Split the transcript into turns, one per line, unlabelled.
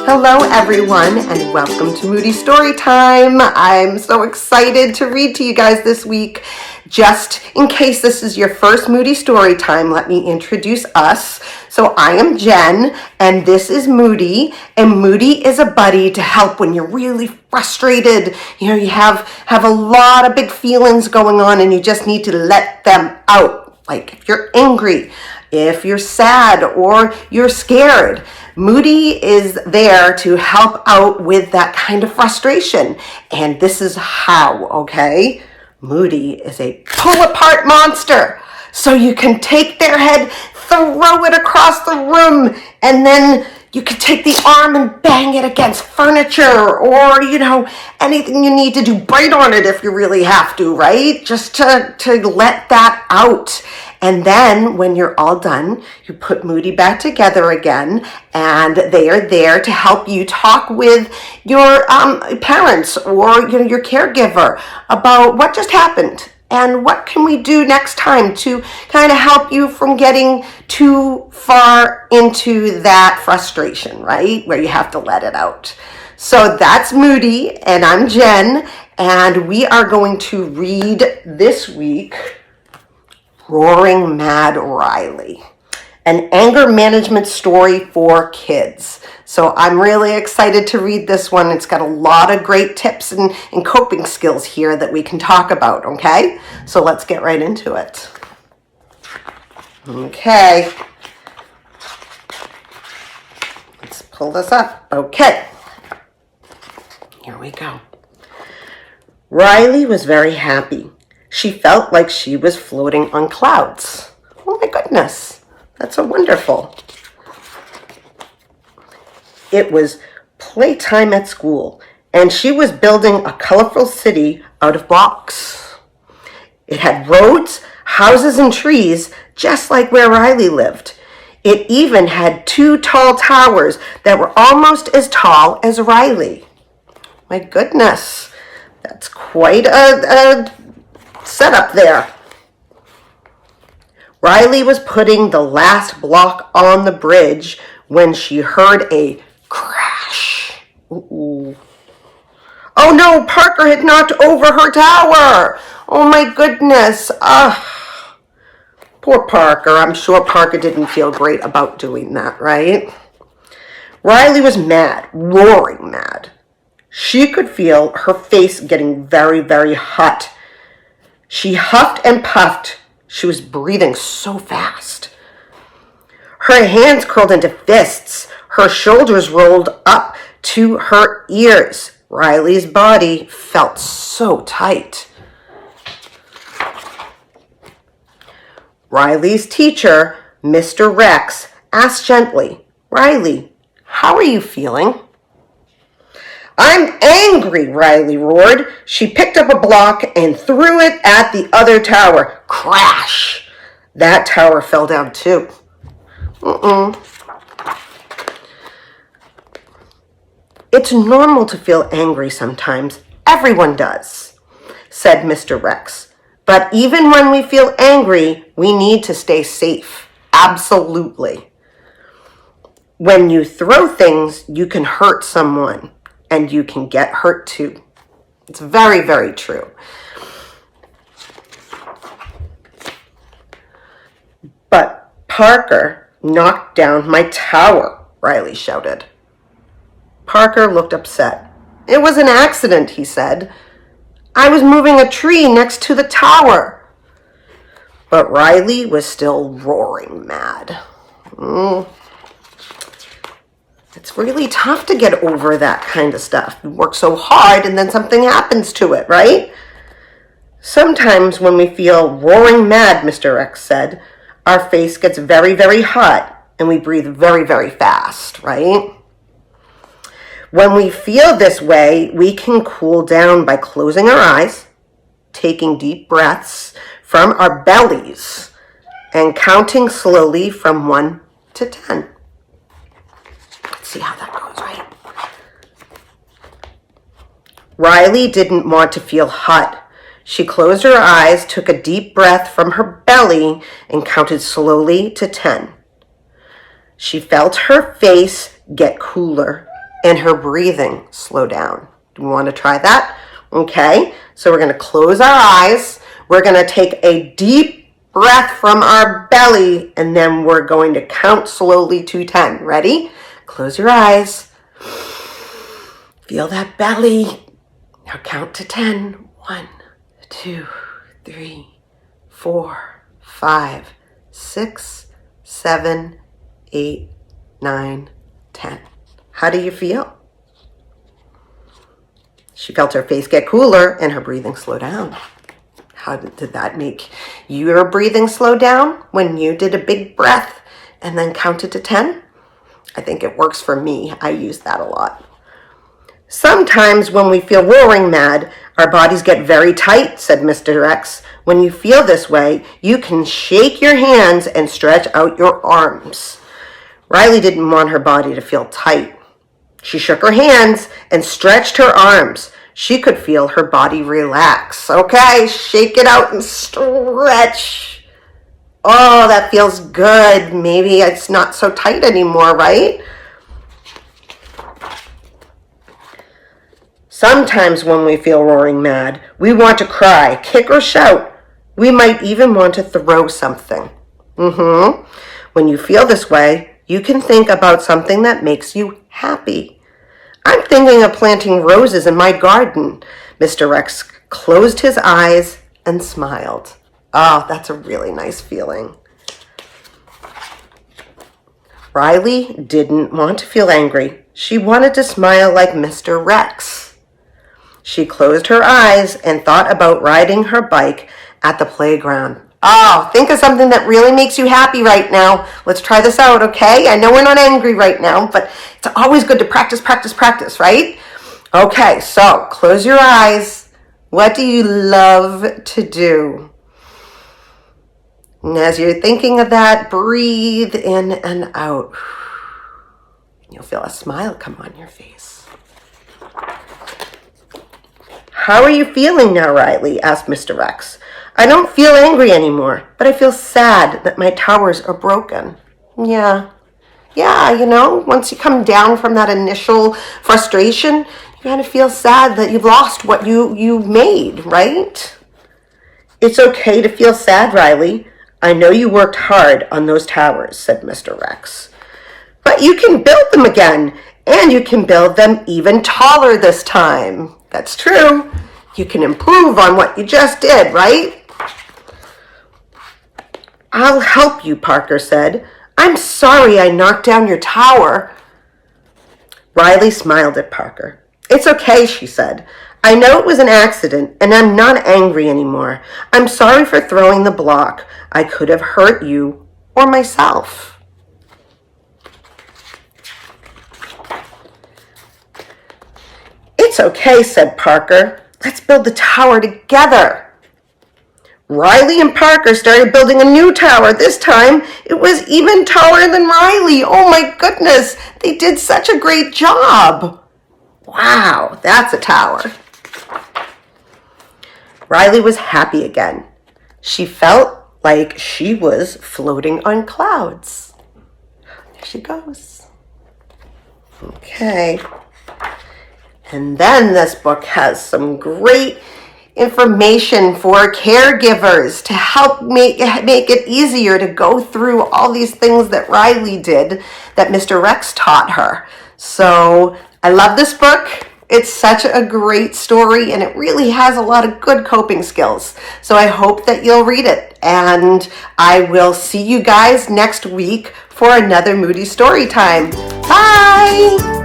Hello everyone and welcome to Moody Story Time. I'm so excited to read to you guys this week. Just in case this is your first Moody Story Time, let me introduce us. So I am Jen and this is Moody, and Moody is a buddy to help when you're really frustrated. You know, you have a lot of big feelings going on and you just need to let them out. Like if you're angry, if you're sad, or you're scared. Moody is there to help out with that kind of frustration. And this is how, okay? Moody is a pull-apart monster. So you can take their head, throw it across the room, and then you can take the arm and bang it against furniture, or, you know, anything you need to do, bite on it if you really have to, right? Just to let that out. And then when you're all done, you put Moody back together again, and they are there to help you talk with your parents or your caregiver about what just happened and what can we do next time to kind of help you from getting too far into that frustration, right? Where you have to let it out. So that's Moody, and I'm Jen, and we are going to read this week Roaring Mad Riley, an anger management story for kids. So I'm really excited to read this one. It's got a lot of great tips and coping skills here that we can talk about, okay? So let's get right into it. Okay. Let's pull this up. Okay. Here we go. Riley was very happy. She felt like she was floating on clouds. Oh my goodness, that's so wonderful. It was playtime at school, and she was building a colorful city out of blocks. It had roads, houses, and trees, just like where Riley lived. It even had 2 tall towers that were almost as tall as Riley. My goodness, that's quite a setup there. Riley was putting the last block on the bridge when she heard a crash. Ooh. Oh no, Parker had knocked over her tower. Oh my goodness. Poor Parker. I'm sure Parker didn't feel great about doing that, right? Riley was mad, roaring mad. She could feel her face getting very, very hot. She huffed and puffed. She was breathing so fast. Her hands curled into fists. Her shoulders rolled up to her ears. Riley's body felt so tight. Riley's teacher, Mr. Rex, asked gently, "Riley, how are you feeling?" "I'm angry," Riley roared. She picked up a block and threw it at the other tower. Crash! That tower fell down too. It's normal to feel angry sometimes. Everyone does, said Mr. Rex. But even when we feel angry, we need to stay safe. Absolutely. When you throw things, you can hurt someone. And you can get hurt too. It's very, very true. But Parker knocked down my tower, Riley shouted. Parker looked upset. It was an accident, he said. I was moving a tree next to the tower. But Riley was still roaring mad. It's really tough to get over that kind of stuff. You work so hard and then something happens to it, right? Sometimes when we feel roaring mad, Mr. X said, our face gets very, very hot and we breathe very, very fast, right? When we feel this way, we can cool down by closing our eyes, taking deep breaths from our bellies, and counting slowly from 1 to 10. See how that goes, right? Riley didn't want to feel hot. She closed her eyes, took a deep breath from her belly, and counted slowly to 10. She felt her face get cooler and her breathing slow down. Do we want to try that? Okay, so we're going to close our eyes. We're going to take a deep breath from our belly, and then we're going to count slowly to 10. Ready? Close your eyes. Feel that belly. Now count to 10. 1, 2, 3, 4, 5, 6, 7, 8, 9, 10. How do you feel? She felt her face get cooler and her breathing slow down. How did that make your breathing slow down when you did a big breath and then counted to 10? I think it works for me. I use that a lot. Sometimes when we feel roaring mad, our bodies get very tight, said Mr. X. When you feel this way, you can shake your hands and stretch out your arms. Riley didn't want her body to feel tight. She shook her hands and stretched her arms. She could feel her body relax. Okay, shake it out and stretch. Oh, that feels good. Maybe it's not so tight anymore, right? Sometimes when we feel roaring mad, we want to cry, kick, or shout. We might even want to throw something. When you feel this way, you can think about something that makes you happy. I'm thinking of planting roses in my garden. Mr. Rex closed his eyes and smiled. Oh, that's a really nice feeling. Riley didn't want to feel angry. She wanted to smile like Mr. Rex. She closed her eyes and thought about riding her bike at the playground. Oh, think of something that really makes you happy right now. Let's try this out, okay? I know we're not angry right now, but it's always good to practice, right? Okay, so close your eyes. What do you love to do? And as you're thinking of that, breathe in and out. You'll feel a smile come on your face. How are you feeling now, Riley? Asked Mr. Rex. I don't feel angry anymore, but I feel sad that my towers are broken. Yeah, once you come down from that initial frustration, you kind of feel sad that you've lost what you made, right? It's okay to feel sad, Riley. I know you worked hard on those towers, said Mr. Rex. But you can build them again, and you can build them even taller this time. That's true. You can improve on what you just did, right? I'll help you, Parker said. I'm sorry I knocked down your tower. Riley smiled at Parker. It's okay, she said. I know it was an accident, and I'm not angry anymore. I'm sorry for throwing the block. I could have hurt you or myself. It's okay, said Parker. Let's build the tower together. Riley and Parker started building a new tower. This time, it was even taller than Riley. Oh my goodness, they did such a great job. Wow, that's a tower. Riley was happy again. She felt like she was floating on clouds. There she goes. Okay. And then this book has some great information for caregivers to help make it easier to go through all these things that Riley did that Mr. Rex taught her. So I love this book. It's such a great story, and it really has a lot of good coping skills. So I hope that you'll read it. And I will see you guys next week for another Moody Story Time. Bye!